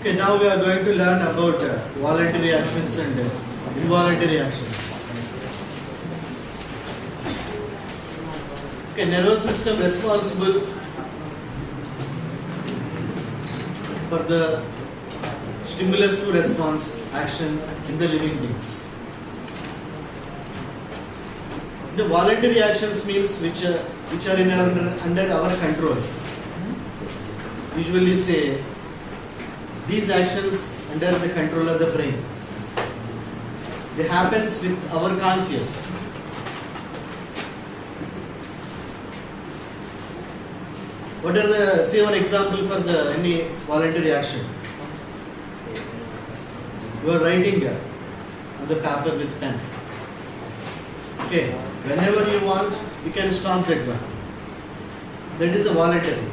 Okay, now we are going to learn about voluntary actions and involuntary actions. Okay, nervous system responsible for the stimulus to response action in the living things. The voluntary actions means which are under our control. Usually say these actions under the control of the brain. They happens with our conscious. What are the, say one example for the any voluntary action? You are writing on the paper with pen. Okay, whenever you want, you can stop that one. That is a voluntary.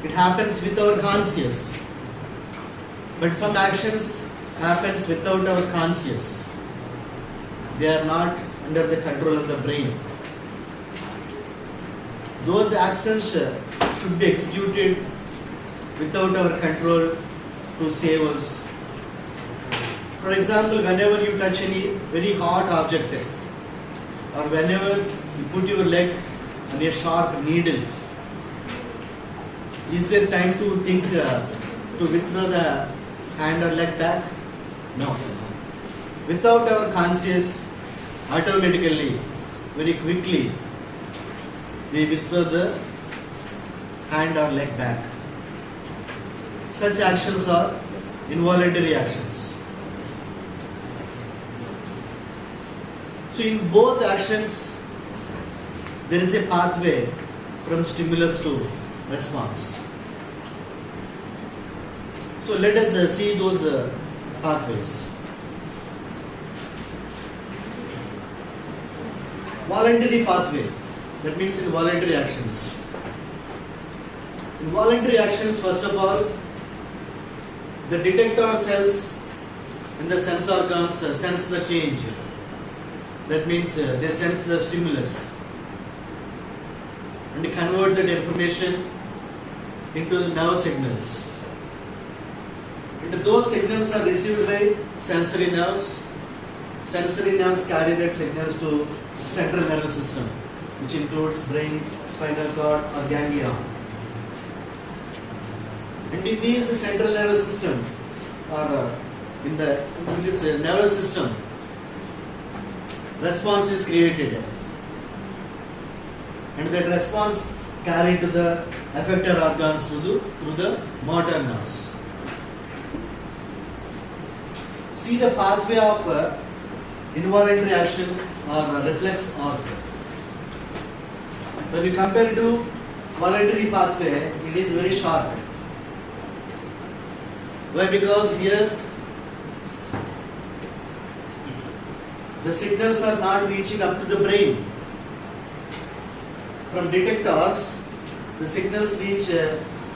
It happens with our conscious. But some actions happens without our conscious. They are not under the control of the brain. Those actions should be executed without our control to save us. For example, whenever you touch any very hard object, or whenever you put your leg on a sharp needle, is there time to think to withdraw the hand or leg back? No. Without our conscious, automatically, very quickly, we withdraw the hand or leg back. Such actions are involuntary actions. So in both actions, there is a pathway from stimulus to response. So let us see those pathways. Voluntary pathway, that means involuntary actions. Involuntary actions, first of all, the detector cells in the sense organs sense the change. That means they sense the stimulus and convert that information into nerve signals. And those signals are received by sensory nerves. Sensory nerves carry that signals to central nervous system, which includes brain, spinal cord, or ganglia. And in these central nervous system, or in this nervous system, response is created, and that response carried to the effector organs through the motor nerves. See the pathway of involuntary action or reflex arc. When we compare to voluntary pathway, it is very short. Why? Because here the signals are not reaching up to the brain. From detectors, the signals reach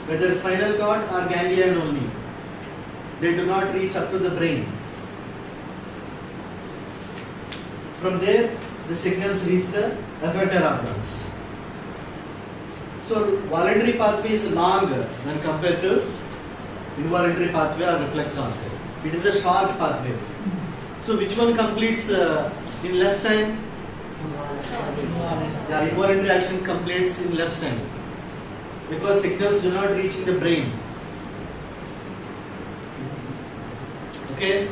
whether spinal cord or ganglion only. They do not reach up to the brain. From there, the signals reach the effector organs. So, voluntary pathway is long when compared to involuntary pathway or reflex arc. It is a short pathway. So, which one completes in less time? Yeah, involuntary action completes in less time because signals do not reach in the brain. Okay.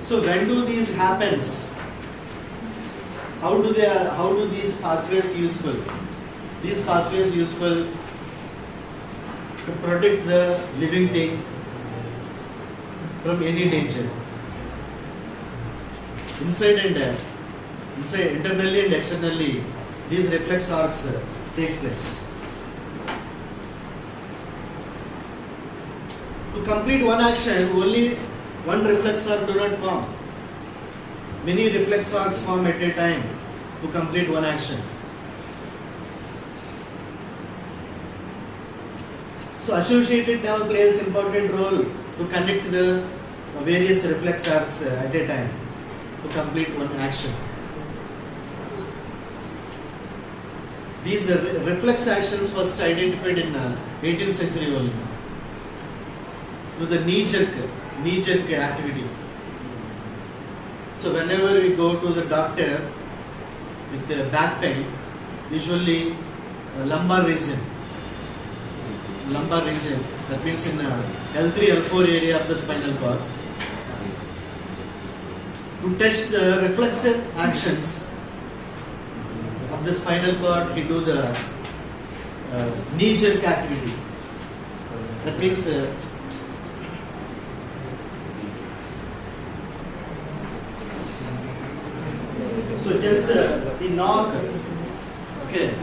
So, when do these happens? How do these pathways useful? These pathways useful to protect the living thing from any danger. Inside internally and externally, these reflex arcs takes place. To complete one action, only one reflex arc do not form. Many reflex arcs form at a time to complete one action. So associated nerve plays important role to connect the various reflex arcs at a time to complete one action. These reflex actions first identified in 18th century only. to the knee jerk activity. So whenever we go to the doctor with the back pain, usually lumbar region, that means in L3, L4 area of the spinal cord, to test the reflexive actions of the spinal cord, we do the knee jerk activity. That means so just we knock, okay,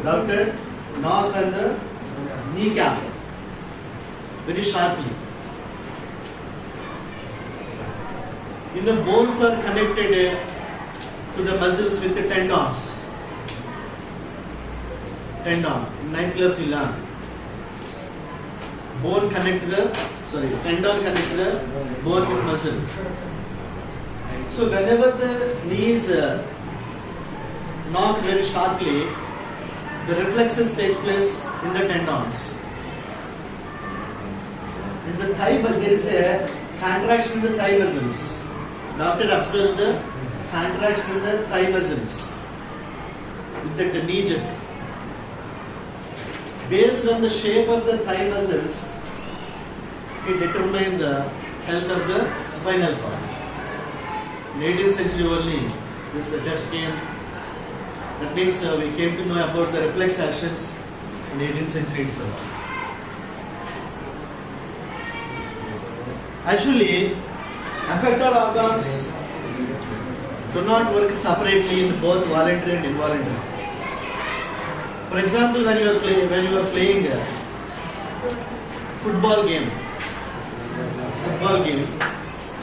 doctor knock on the kneecap very sharply. You know, bones are connected to the muscles with the tendons. Tendon, in 9th class you learn. Tendon connect the bone with muscle. So whenever the knees knock very sharply, the reflexes takes place in the tendons. In the thigh, but there is a contraction in the thigh muscles. Doctor observed the contraction in the thigh muscles with the knee jerk. Based on the shape of the thigh muscles, it determines the health of the spinal cord. In 18th century only, this test came. That means we came to know about the reflex actions in 18th century itself. Actually, affector organs do not work separately in both voluntary and involuntary. For example, when you are playing a football game,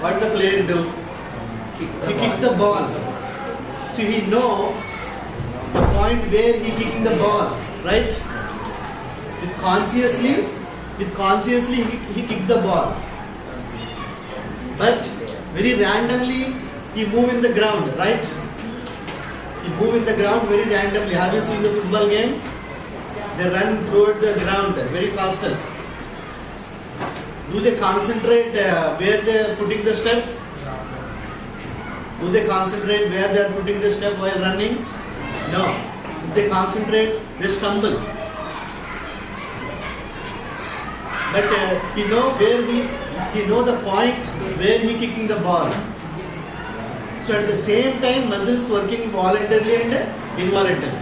what the player do? He kick the ball. So he know the point where he kicking the ball, right? With consciously he kick the ball. But very randomly he move in the ground, right? He move in the ground very randomly. Have you seen the football game? They run through the ground very faster. Do they concentrate where they are putting the step? Do they concentrate where they are putting the step while running? No. If they concentrate, they stumble. But he know where he know the point where he kicking the ball. So at the same time, muscles working voluntarily and involuntarily.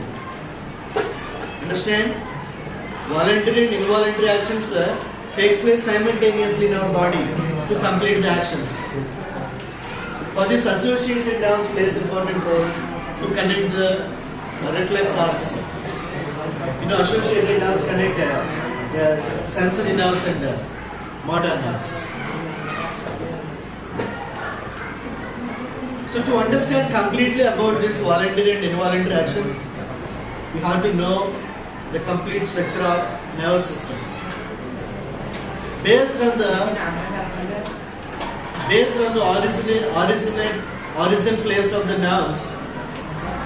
Understand? Voluntary and involuntary actions takes place simultaneously in our body to complete the actions. For this, associated nerves plays important role to connect the reflex arcs. You know, associated nerves connect sensory nerves and motor nerves. So to understand completely about these voluntary and involuntary actions, we have to know the complete structure of nervous system. Based on the origin place of the nerves,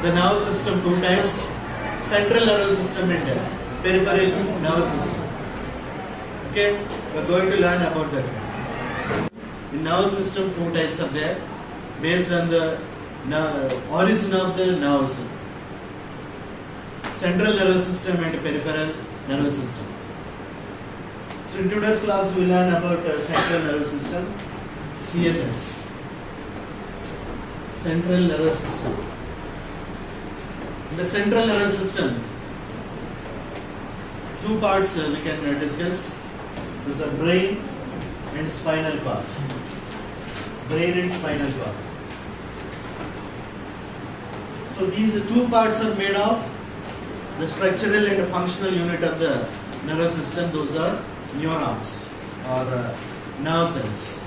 the nervous system two types: central nervous system and peripheral nervous system. Okay, we are going to learn about that. In nervous system, two types are there, based on the origin of the nerves: central nervous system and peripheral nervous system. So in today's class we will learn about central nervous system, CNS, central nervous system. In the central nervous system, two parts we can discuss. Those are brain and spinal cord. Brain and spinal cord. So these two parts are made of the structural and functional unit of the nervous system. Those are neurons or nerve cells.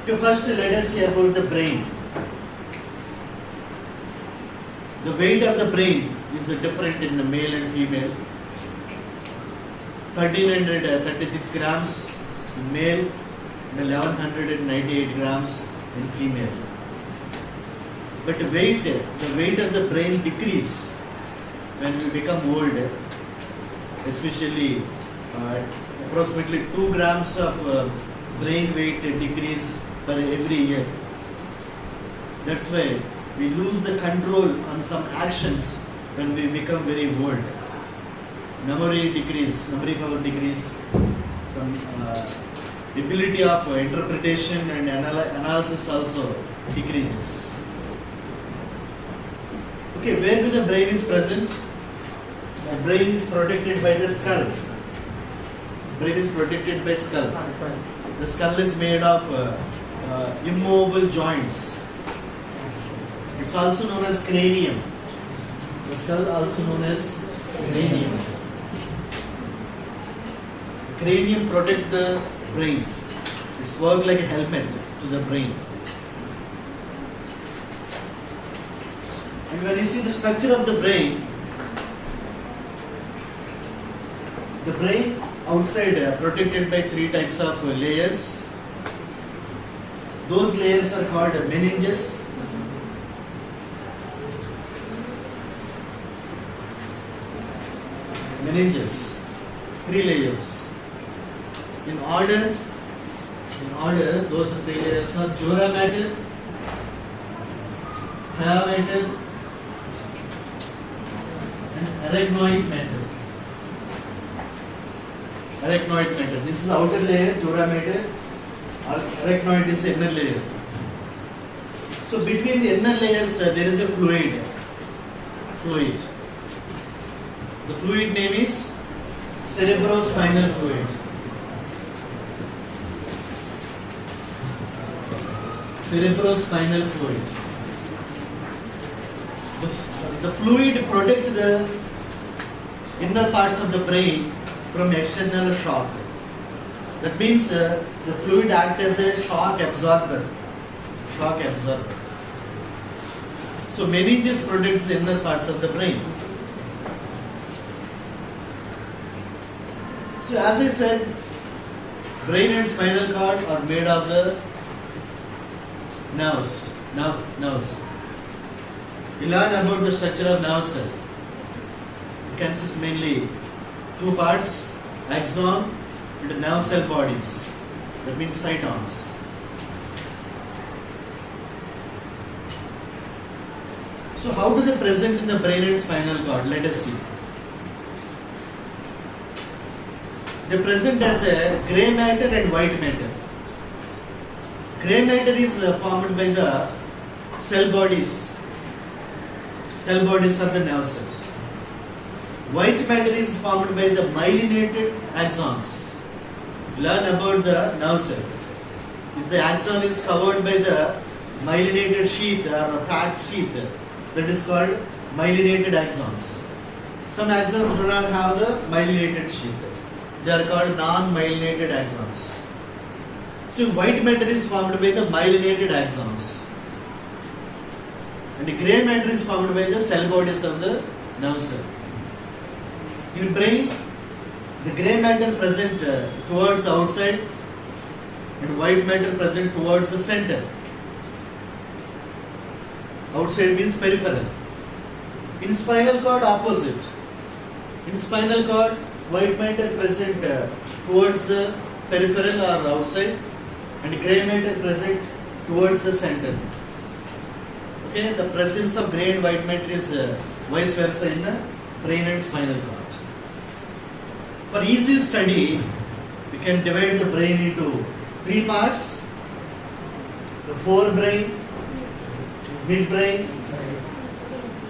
Okay, first let us see about the brain. The weight of the brain is different in the male and female. 1336 grams in male and 1198 grams in female. But the weight of the brain decrease when we become old, especially approximately 2 grams of brain weight decrease per every year. That's why we lose the control on some actions when we become very old. Memory decrease, memory power decrease, some ability of interpretation and analysis also decreases. Okay, where do the brain is present? The brain is protected by the skull. Brain is protected by skull. The skull is made of immovable joints. It's also known as cranium. The skull also known as cranium. Cranium protects the brain. It's work like a helmet to the brain. And when you see the structure of the brain outside protected by 3 types of layers. Those layers are called meninges. Meninges, 3 layers. In order, those 3 layers are dura mater, pia mater, and arachnoid matter. Arachnoid matter. This is the outer layer, dura mater. Arachnoid is the inner layer. So between the inner layers, there is a fluid. The fluid name is cerebrospinal fluid. Cerebrospinal fluid. The fluid protects the inner parts of the brain from external shock. That means the fluid acts as a shock absorber. So meninges protects the inner parts of the brain. So as I said, brain and spinal cord are made of the nerves. We learn about the structure of nerve cell. It consists mainly 2 parts, axon and nerve cell bodies. That means cytons. So how do they present in the brain and spinal cord? Let us see. They present as a grey matter and white matter. Grey matter is formed by the cell bodies. Cell bodies of the nerve cell. White matter is formed by the myelinated axons. Learn about the nerve cell. If the axon is covered by the myelinated sheath or a fat sheath, that is called myelinated axons. Some axons do not have the myelinated sheath. They are called non-myelinated axons. So white matter is formed by the myelinated axons. And the grey matter is formed by the cell bodies of the nerve cell. In brain, the grey matter present towards outside and white matter present towards the center. Outside means peripheral. In spinal cord, opposite. In spinal cord, white matter present towards the peripheral or outside, and grey matter present towards the center. Okay, the presence of grey and white matter is vice versa in the brain and spinal cord. For easy study, we can divide the brain into 3 parts: the forebrain, midbrain,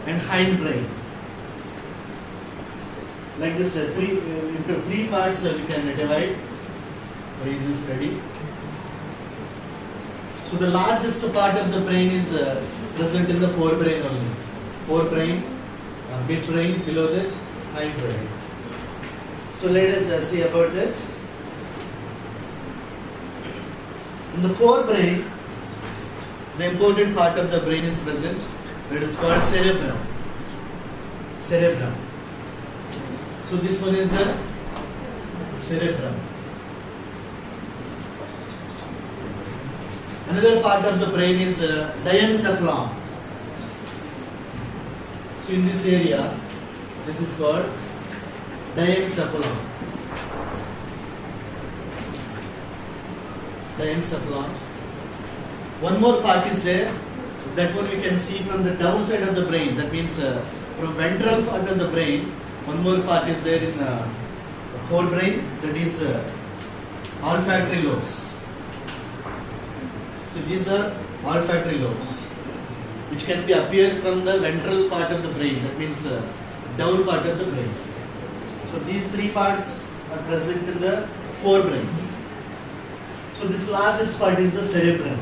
and hindbrain. Like this, into 3 parts we can divide for easy study. So the largest part of the brain is present in the forebrain only. Forebrain, midbrain, below that, hindbrain. So let us see about that. In the forebrain, the important part of the brain is present. That is called cerebrum. Cerebrum. So this one is the cerebrum. Another part of the brain is diencephalon. So in this area, this is called diencephalon. The ends of launch. One more part is there. That one we can see from the downside of the brain. That means from ventral part of the brain. One more part is there in the forebrain. That is olfactory lobes. So these are olfactory lobes, which can be appear from the ventral part of the brain. That means down part of the brain. So these three parts are present in the forebrain. So this largest part is the cerebrum.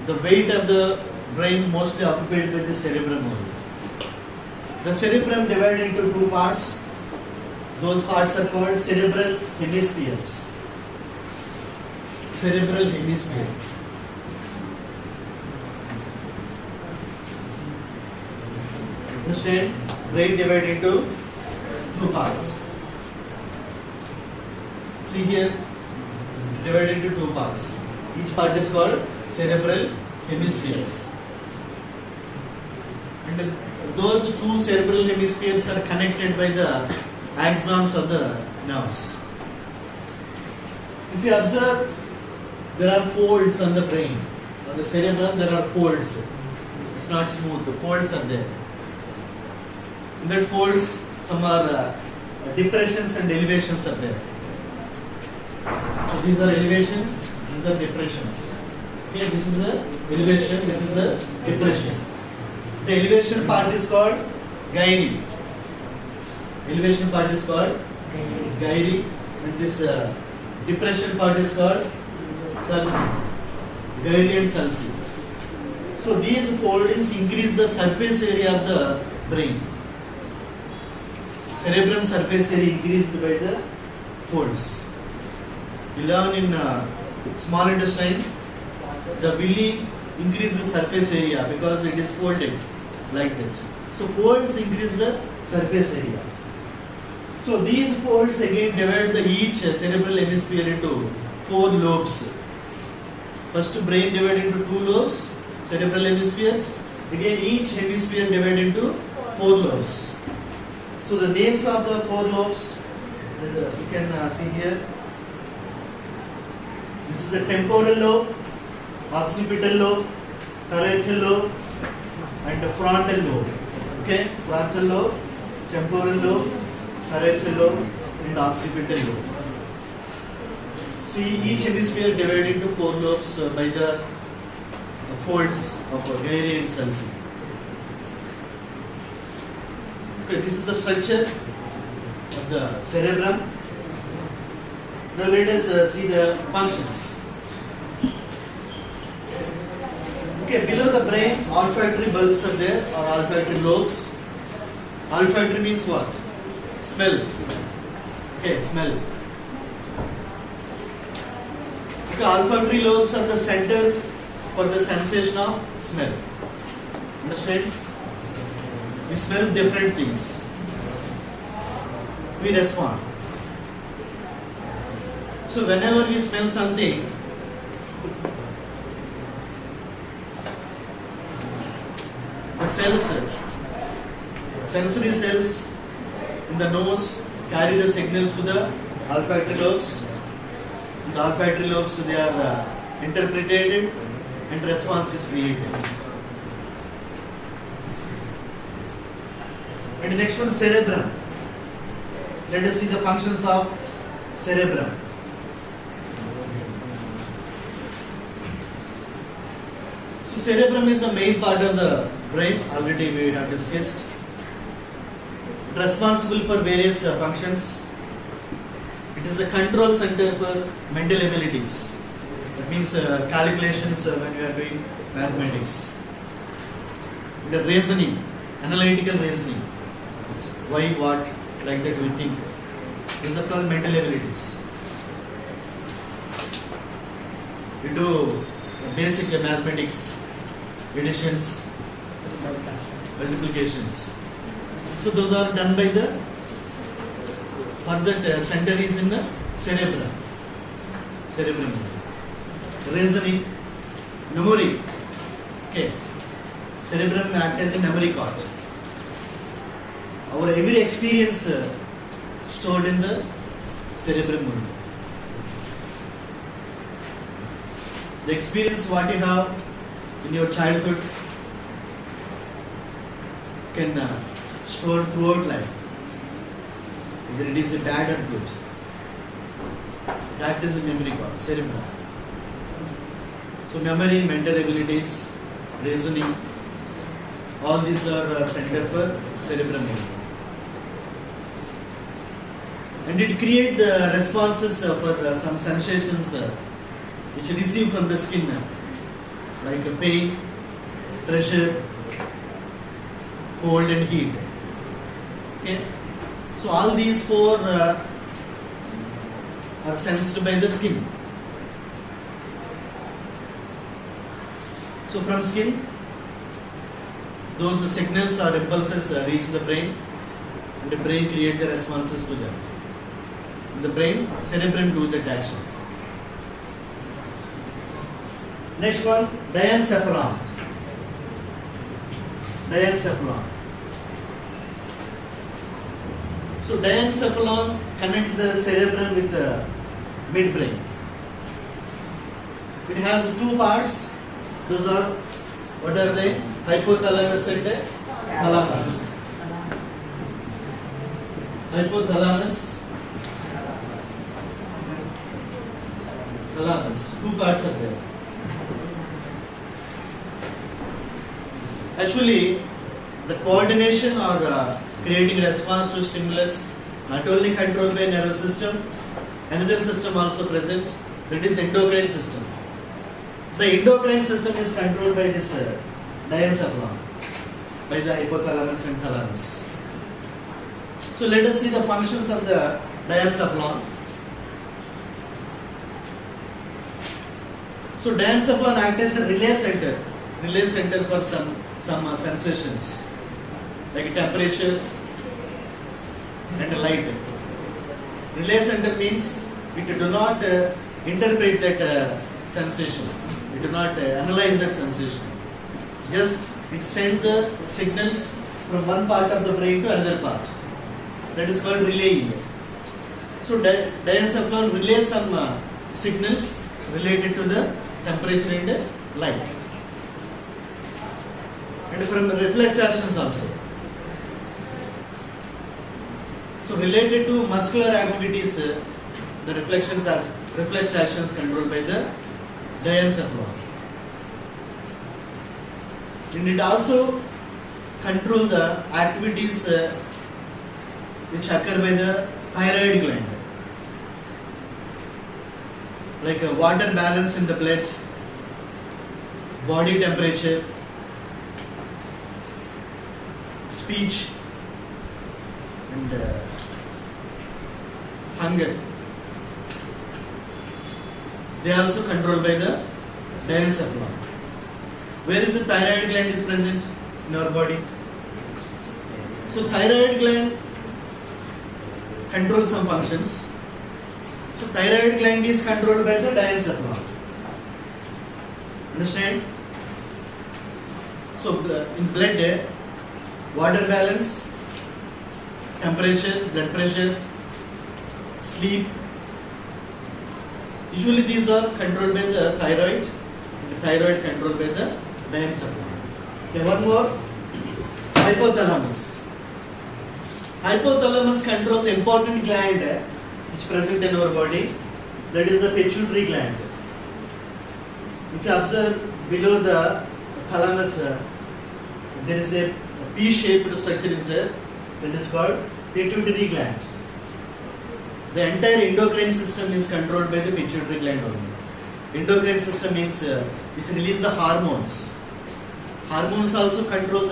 The weight of the brain mostly occupied by the cerebrum only. The cerebrum divided into two parts. Those parts are called cerebral hemispheres. Cerebral hemisphere. Understand? Brain divided into two parts. See here, divided into two parts. Each part is called cerebral hemispheres. And those two cerebral hemispheres are connected by the axons of the nerves. If you observe, there are folds on the brain. On the cerebrum, there are folds. It's not smooth. The folds are there. In that folds, some are depressions and elevations are there. So these are elevations, these are depressions. Okay, this is the elevation, this is the depression. The elevation part is called gyri. Elevation part is called gyri, and this depression part is called sulci. Gyri and sulci. So these folds increase the surface area of the brain. Cerebrum surface area increased by the folds. You learn in small intestine, the villi increases the surface area because it is folded like that. So folds increase the surface area. So these folds again divide the each cerebral hemisphere into four lobes. First brain divided into two lobes, cerebral hemispheres. Again each hemisphere divided into four lobes. So the names of the four lobes, you can see here. This is the temporal lobe, occipital lobe, parietal lobe, and the frontal lobe. Okay, frontal lobe, temporal lobe, parietal lobe, and occipital lobe. So each hemisphere divided into four lobes by the folds of gyri and sulci. Okay, this is the structure of the cerebrum. Now let us see the functions. Okay, below the brain, olfactory bulbs are there, or olfactory lobes. Olfactory means what? Smell. Okay, smell. Okay, olfactory lobes are the center for the sensation of smell. Understand? We smell different things. We respond. So whenever we smell something, the cells, sensory cells in the nose carry the signals to the olfactory lobes. In the olfactory lobes, they are interpreted and response is created. And the next one, cerebrum. Let us see the functions of cerebrum. So cerebrum is the main part of the brain, already we have discussed. Responsible for various functions. It is a control center for mental abilities. That means calculations when you are doing mathematics. The reasoning, analytical reasoning. Why, what, like that we think. These are called mental abilities. We do basic mathematics, additions, multiplications. So those are done by the, for that center is in the cerebrum. Cerebrum. Reasoning, memory. Okay. Cerebrum acts as a memory card. Our every experience stored in the cerebrum only. The experience what you have in your childhood can store throughout life, whether it is bad or good. That is a memory cord, cerebrum. So memory, mental abilities, reasoning, all these are centered for cerebrum only. And it creates the responses for some sensations which receive from the skin, like pain, pressure, cold and heat. Okay? So all these four are sensed by the skin. So from skin, those signals or impulses reach the brain, and the brain create the responses to them. In the brain, cerebrum do that action. Next one, diencephalon. Diencephalon. So diencephalon connect the cerebrum with the midbrain. It has two parts. Those are, what are they? Hypothalamus and thalamus. Hypothalamus, thalamus. Two parts are there. Actually, the coordination or creating response to stimulus not only controlled by nervous system, another system also present, that is endocrine system. The endocrine system is controlled by this diencephalon, by the hypothalamus and thalamus. So let us see the functions of the diencephalon. So diencephalon acts as a relay center for some sensations like temperature and light. Relay center means it do not interpret that sensation. It do not analyze that sensation. Just it sends the signals from one part of the brain to another part. That is called relaying. So diencephalon relays some signals related to the temperature and light. And from reflex actions also. So related to muscular activities, the reflex actions controlled by the diencephalon. And it also control the activities which occur by the thyroid gland, like water balance in the blood, body temperature, speech, and hunger. They are also controlled by the diencephalon. Where is the thyroid gland is present in our body? So thyroid gland controls some functions. So thyroid gland is controlled by the diencephalon. Understand? So in blood, water balance, temperature, blood pressure, sleep. Usually these are controlled by the thyroid. The thyroid controlled by the diencephalon. Okay, one more. Hypothalamus. Hypothalamus controls the important gland which present in our body. That is the pituitary gland. If you observe below the thalamus, there is a P-shaped structure is there. That is called pituitary gland. The entire endocrine system is controlled by the pituitary gland only. Endocrine system means which release the hormones. Hormones also control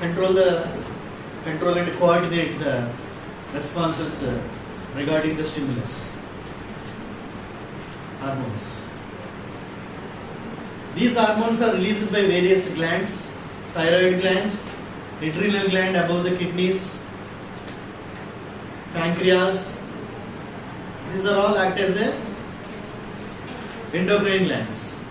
and coordinate the responses regarding the stimulus. Hormones. These hormones are released by various glands: thyroid gland, adrenal gland above the kidneys, pancreas. These are all act as a endocrine glands.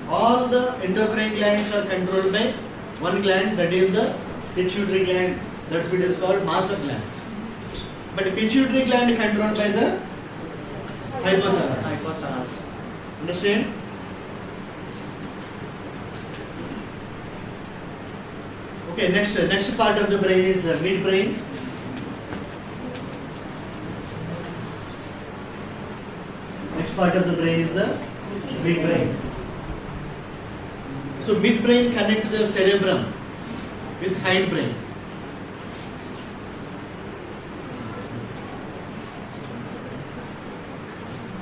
All the endocrine glands are controlled by one gland, that is the pituitary gland. That's what is called master gland. But pituitary gland controlled by the hypothalamus. Hypothalamus. Understand? Okay, next part of the brain is midbrain. Next part of the brain is the midbrain. So midbrain connect the cerebrum with hindbrain.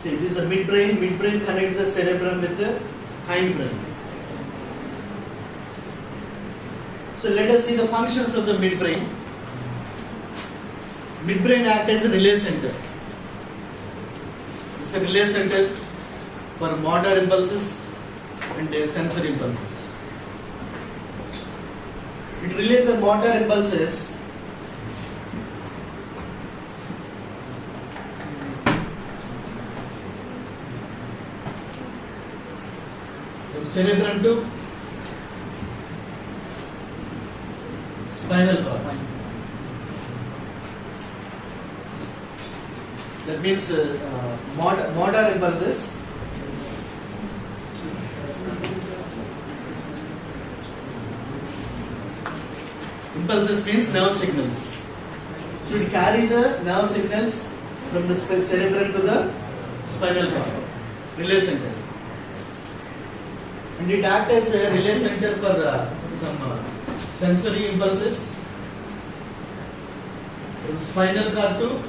See, this is the midbrain. Midbrain connect the cerebrum with the hindbrain. So let us see the functions of the midbrain. Midbrain acts as a relay center. It's a relay center for motor impulses and sensory impulses. It relays the motor impulses from cerebrum to spinal cord. That means motor impulses means nerve signals. So it carry the nerve signals from the cerebrum to the spinal cord, relay center. And it acts as a relay center for some sensory impulses from spinal cord to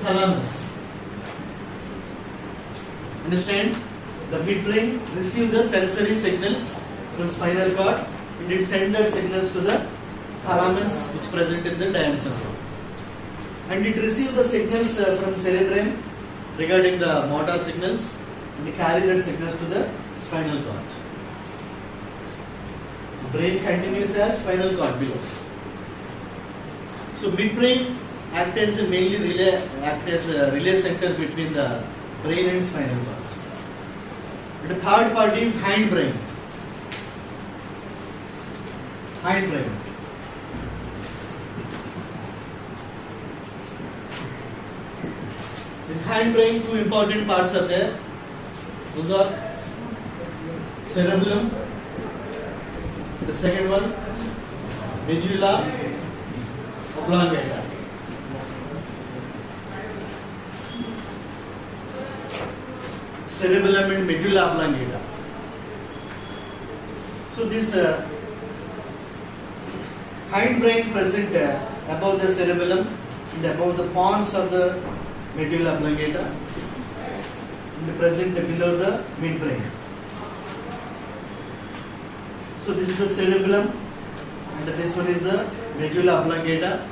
thalamus. Understand? The midbrain receives the sensory signals from spinal cord and it sends the signals to the thalamus, which present in the diencephalon. And it receives the signals from cerebrum regarding the motor signals and it carry that signals to the spinal cord. The brain continues as spinal cord below. So midbrain act as a relay center between the brain and spinal cord. The third part is hindbrain. Hindbrain. In hindbrain, two important parts are there. Those are cerebellum. The second one, medulla oblongata. Cerebellum and medulla oblongata. So this hindbrain present above the cerebellum and above the pons of the medulla oblongata and present below the midbrain. So this is the cerebellum and this one is the medulla oblongata.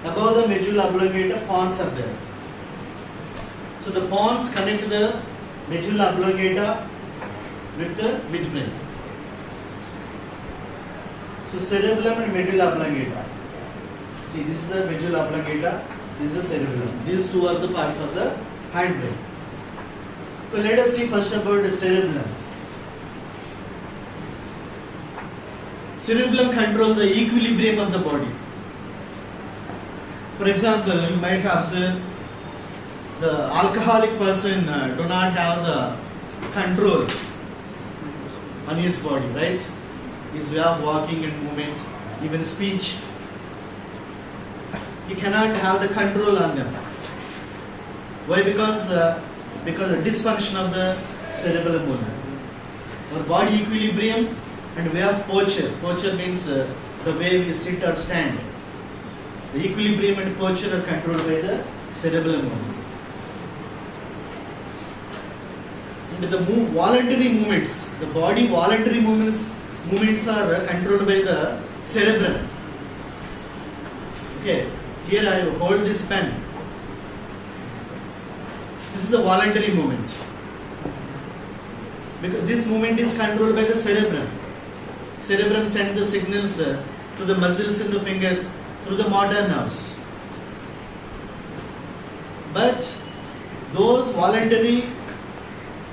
Above the medulla oblongata, pons are there. So the pons connect the medulla oblongata with the midbrain. So cerebellum and medulla oblongata. See, this is the medulla oblongata, this is the cerebellum. These two are the parts of the hindbrain. So let us see first about the cerebellum. Cerebellum controls the equilibrium of the body. For example, you might have observed the alcoholic person do not have the control on his body, right? His way of walking and movement, even speech. He cannot have the control on them. Why? Because of dysfunction of the cerebellum movement. Our body equilibrium and way of posture. Posture means the way we sit or stand. The equilibrium and posture are controlled by the cerebellum movement. And the voluntary movements, the body voluntary movements are controlled by the cerebrum. Okay, here I hold this pen. This is the voluntary movement. Because this movement is controlled by the cerebrum. Cerebrum sends the signals to the muscles in the finger through the motor nerves. But those voluntary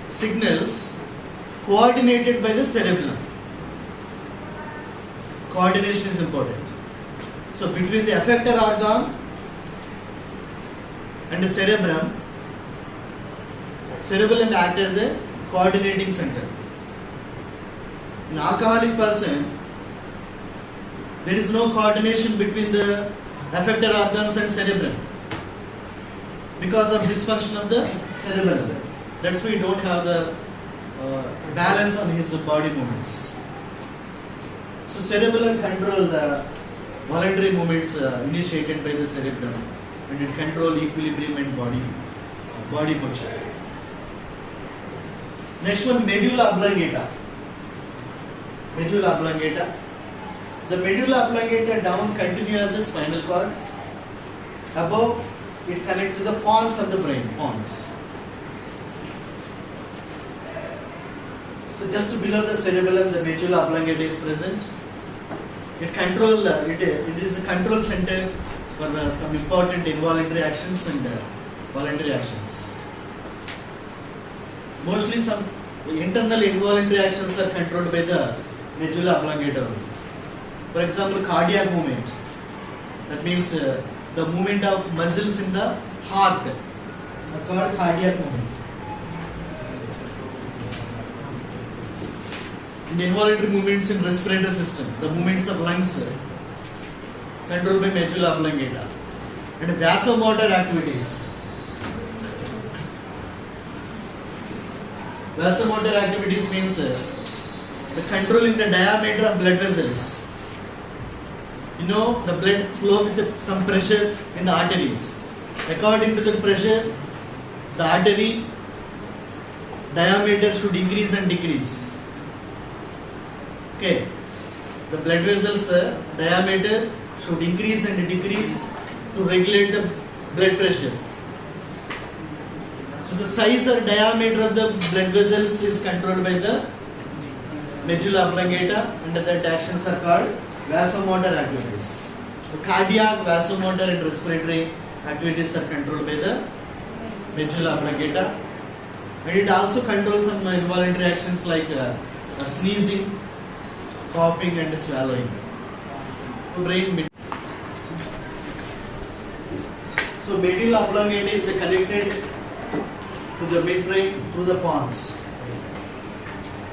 signals coordinated by the cerebellum. Coordination is important. So between the effector organ and the cerebellum acts as a coordinating center. In alcoholic person, there is no coordination between the effector organs and cerebellum because of dysfunction of the cerebellum. That's why we don't have the balance on his body movements. So cerebellum control the voluntary movements initiated by the cerebellum, and it control equilibrium and body posture. Next one, medulla oblongata. Medulla oblongata. The medulla oblongata down continues as a spinal cord. Above, it connects to the pons of the brain. Pons. So just below the cerebellum, the medulla oblongata is present. It is a control center for some important involuntary actions and voluntary actions. Mostly some internal involuntary actions are controlled by the medulla oblongata. For example, cardiac movement. That means the movement of muscles in the heart are called cardiac movement. And involuntary movements in respiratory system, the movements of lungs, controlled by medulla oblongata. And vasomotor activities. Vasomotor activities means the controlling the diameter of blood vessels. You know, the blood flow with some pressure in the arteries. According to the pressure, the artery diameter should increase and decrease. Okay, the blood vessels diameter should increase and decrease to regulate the blood pressure. So the size or diameter of the blood vessels is controlled by the medulla oblongata, and that actions are called vasomotor activities. The cardiac, vasomotor and respiratory activities are controlled by the medulla oblongata, and it also controls some involuntary actions like sneezing, coughing and swallowing. So medulla oblongata is connected to the midbrain through the pons.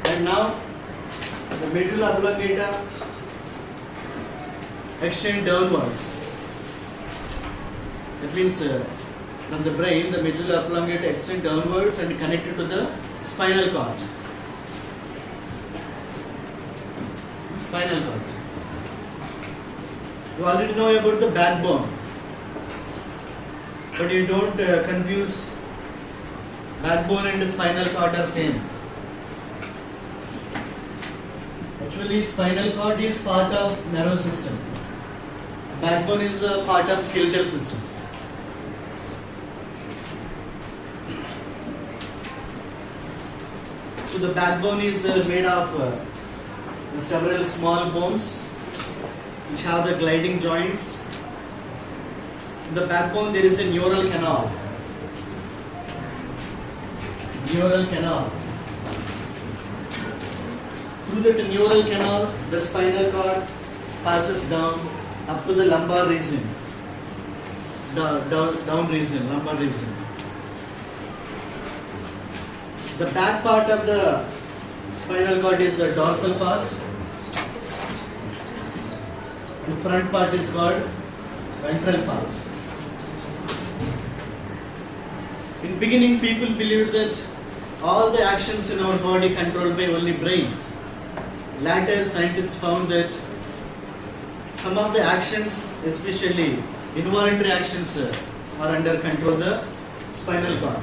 And now the medulla oblongata extend downwards. That means from the brain, the medulla oblongata extend downwards and connected to the spinal cord. Spinal cord. You already know about the backbone, but you don't confuse backbone and spinal cord are same. Actually, spinal cord is part of nervous system. Backbone is the part of skeletal system. So the backbone is made of several small bones which have the gliding joints. In the backbone there is a neural canal. Neural canal. Through that neural canal, the spinal cord passes down up to the lumbar region. Down region, lumbar region. The back part of the spinal cord is the dorsal part. The front part is called ventral part. In beginning, people believed that all the actions in our body controlled by only brain. Later, scientists found that some of the actions, especially involuntary actions, are under control of the spinal cord.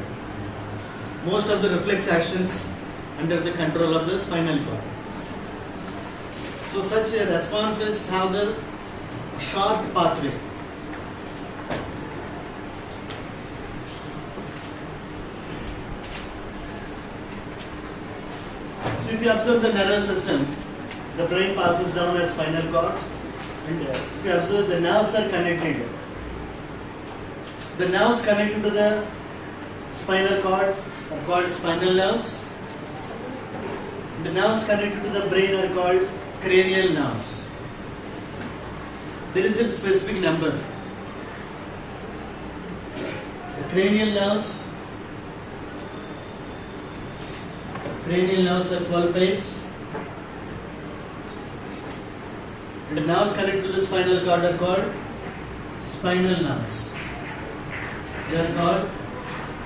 Most of the reflex actions under the control of the spinal cord. So such responses have the short pathway. So if you observe the nervous system, the brain passes down a spinal cord, and if you observe the nerves are connected. The nerves connected to the spinal cord are called spinal nerves. The nerves connected to the brain are called cranial nerves. there is a specific number. The cranial nerves are 12 pairs, and the nerves connected to the spinal cord are called spinal nerves. They are called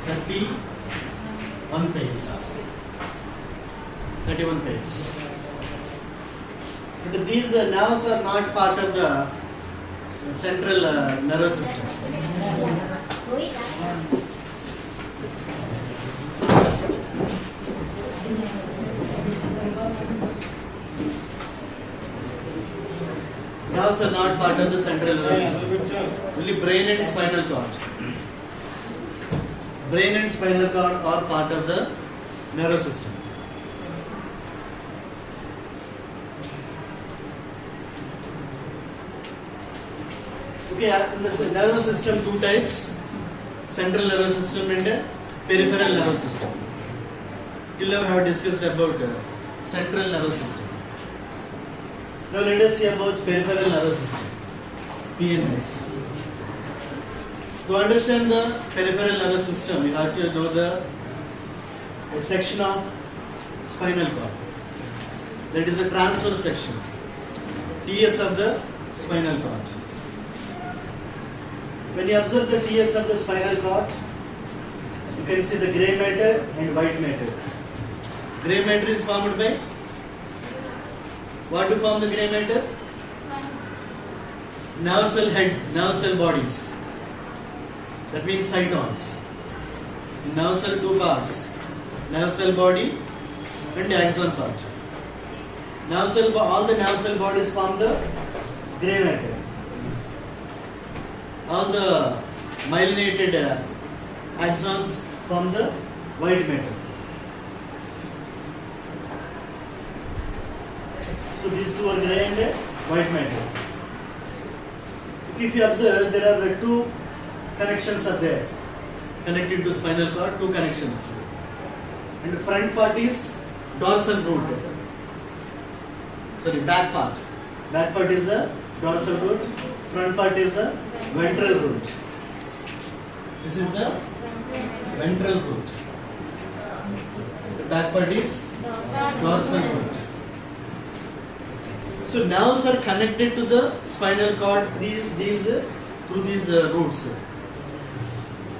31 pairs. 31 pairs. But these nerves are not part of the central nervous system. Nerves are not part of the central nervous system. Only brain and spinal cord. Brain and spinal cord are part of the nervous system. Okay, in the nervous system, two types: central nervous system and peripheral nervous system. Till now, I have discussed about central nervous system. Now, let us see about peripheral nervous system, PNS. To understand the peripheral nervous system, you have to know a section of spinal cord. That is a transverse section, TS of the spinal cord. When you observe the TS of the spinal cord, you can see the grey matter and white matter. Grey matter is formed by what to form the grey matter? Nerve cell head, nerve cell bodies. That means cytons. Nerve cell two parts: nerve cell body and axon part. Nerve cell, all the nerve cell bodies form the grey matter. All the myelinated axons form the white matter. So these two are grey and white matter. If you observe, there are two connections are there connected to spinal cord. Two connections, and the front part is dorsal root. Sorry, back part. Back part is a dorsal root. Front part is a ventral root. This is the ventral root. The back part is dorsal root. So nerves are connected to the spinal cord through these roots.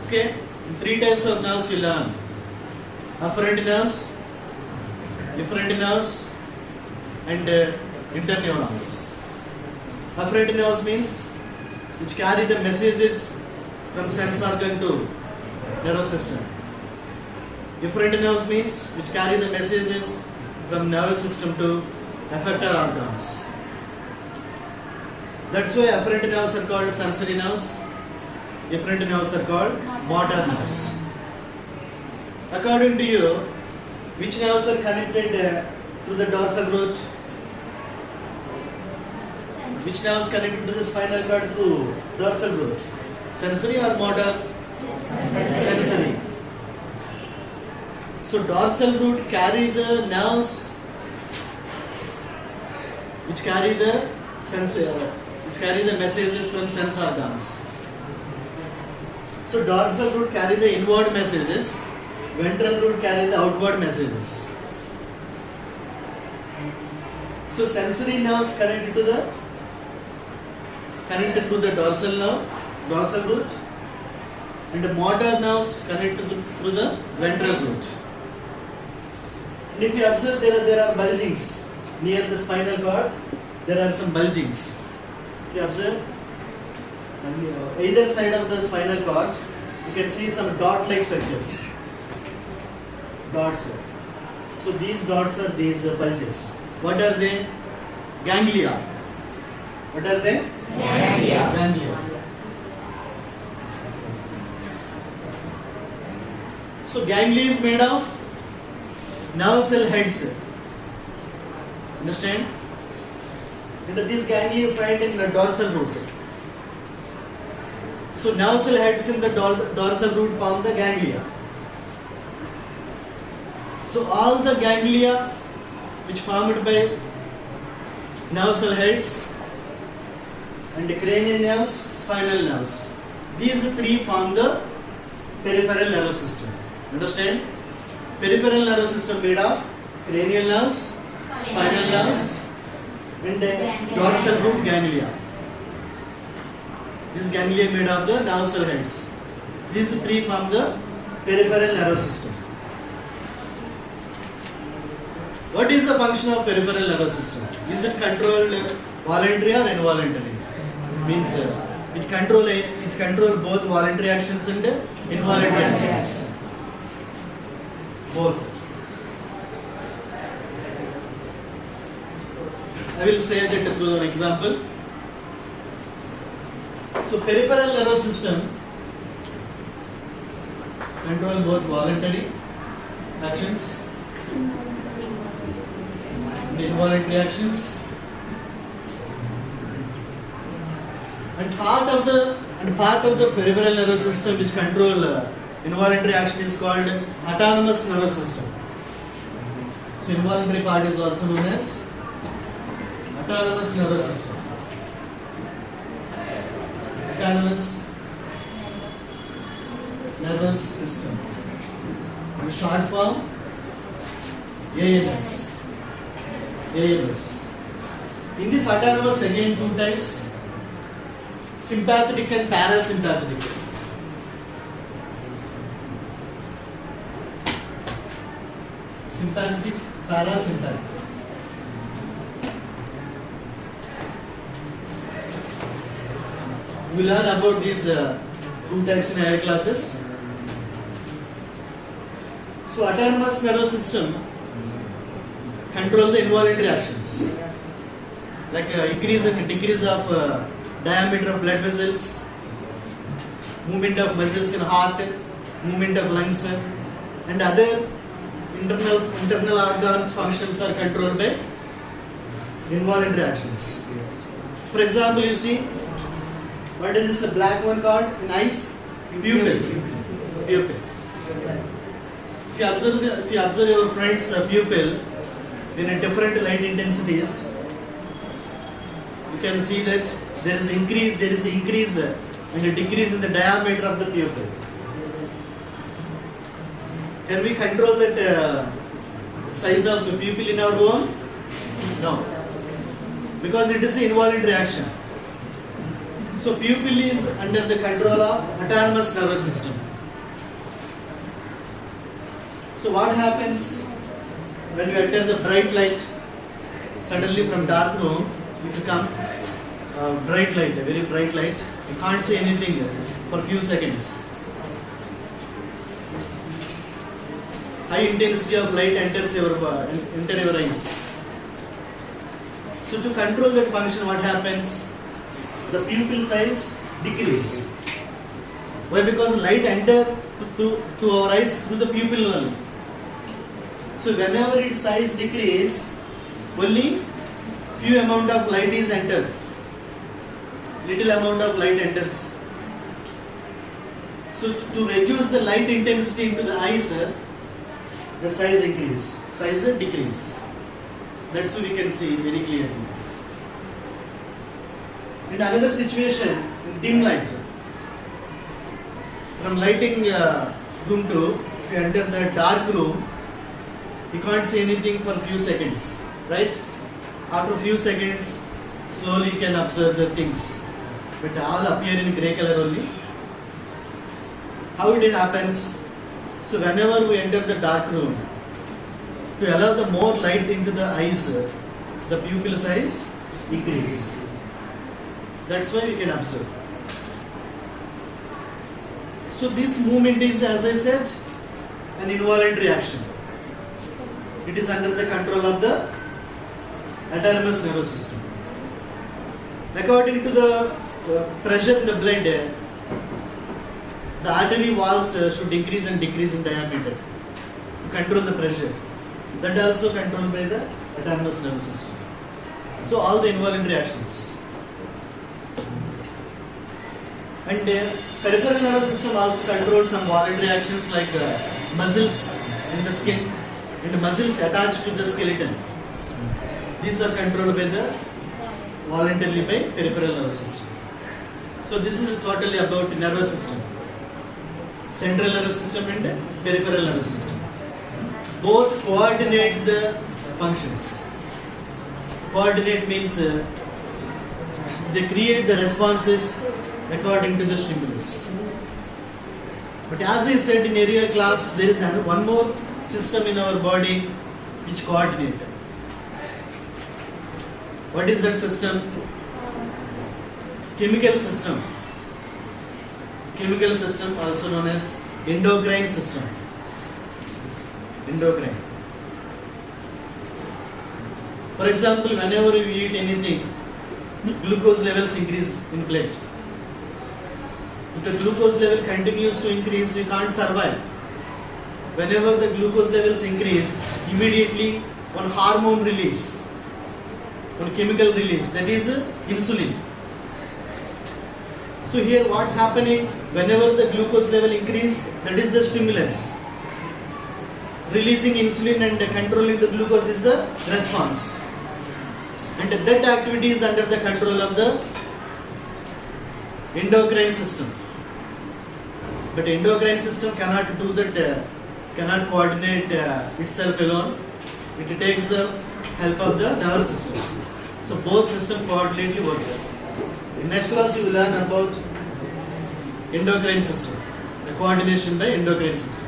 Okay, three types of nerves you learn: afferent nerves, efferent nerves, and interneurons. Afferent nerves means which carry the messages from sense organ to nervous system. Efferent nerves means which carry the messages from nervous system to effector organs. That's why afferent nerves are called sensory nerves. Efferent nerves are called motor nerves. According to you, which nerves are connected to the dorsal root? Which nerves connected to the spinal cord through dorsal root? Sensory or motor? Sensory. So dorsal root carry the nerves which carry the messages from sense organs. So dorsal root carry the inward messages, ventral root carry the outward messages. So sensory nerves connected through the dorsal root, and the motor nerves connected through the ventral root. And if you observe, there are bulgings near the spinal cord. There are some bulgings. If you observe, on either side of the spinal cord, you can see some dot-like structures. Dots. So these dots are these bulges. What are they? Ganglia. What are they? Ganglia. So ganglia is made of nerve cell heads. Understand? And this ganglia you find in the dorsal root. So nerve cell heads in the dorsal root form the ganglia. So all the ganglia which formed by nerve cell heads and cranial nerves, spinal nerves. These three form the peripheral nervous system. Understand? Peripheral nervous system made of cranial nerves, spinal nerves, and dorsal root ganglia. This ganglia made of the nerve cell heads. These three form the peripheral nervous system. What is the function of peripheral nervous system? Is it controlled voluntary or involuntary? Means it control both voluntary actions and involuntary actions. Both. I will say that through an example. So peripheral nervous system control both voluntary actions and involuntary actions. And part of the peripheral nervous system which control involuntary action is called autonomous nervous system. So involuntary part is also known as autonomous nervous system. Autonomous nervous system. In short form, ANS. ANS. In this autonomous, again two types: sympathetic and parasympathetic. Sympathetic, parasympathetic. We will learn about these two types in higher classes. So autonomous nervous system control the involuntary actions, like increase and decrease of diameter of blood vessels, movement of muscles in heart, movement of lungs, and other internal organs functions are controlled by involuntary actions. For example, you see, what is this black one called in eyes? Pupil. Pupil. If you observe your friend's pupil in a different light intensities, you can see that there is increase and a decrease in the diameter of the pupil. Can we control that size of the pupil in our own? No, because it is an involuntary action. So pupil is under the control of autonomous nervous system. So what happens when you enter the bright light? Suddenly from dark room you become bright light, a very bright light. You can't see anything for few seconds. High intensity of light enters your eyes. So to control that function, what happens? The pupil size decrease. Why? Because light enters to our eyes through the pupil only. So whenever its size decrease, only few amount of light is entered. Little amount of light enters. So to reduce the light intensity into the eyes, the size increase, size decrease. That's what we can see very clearly. In another situation, in dim light, from lighting room to, if you enter the dark room, you can't see anything for a few seconds, right? After a few seconds, slowly you can observe the things, but all appear in grey color only. How it happens? So whenever we enter the dark room, to allow the more light into the eyes, the pupil size increase. That's why we can observe. So this movement is, as I said, an involuntary action. It is under the control of the autonomous nervous system. According to the pressure in the blood, the artery walls should increase and decrease in diameter to control the pressure. That also controlled by the autonomous nervous system. So all the involuntary actions. And peripheral nervous system also controls some voluntary actions like muscles in the skin and muscles attached to the skeleton. These are controlled by the voluntarily by peripheral nervous system. So this is totally about nervous system. Central nervous system and peripheral nervous system. Both coordinate the functions. Coordinate means they create the responses according to the stimulus. But as I said in earlier class, there is one more system in our body which coordinate. What is that system? Chemical system. Chemical system, also known as endocrine system. Endocrine. For example, whenever you eat anything, glucose levels increase in blood. If the glucose level continues to increase, we can't survive. Whenever the glucose levels increase, immediately one hormone release, one chemical release, that is insulin. So here what's happening, whenever the glucose level increase, that is the stimulus. Releasing insulin and controlling the glucose is the response. And that activity is under the control of the endocrine system. But endocrine system cannot do that, cannot coordinate itself alone. It takes the help of the nervous system. So both systems coordinately work. In next class you will learn about endocrine system, the coordination by endocrine system.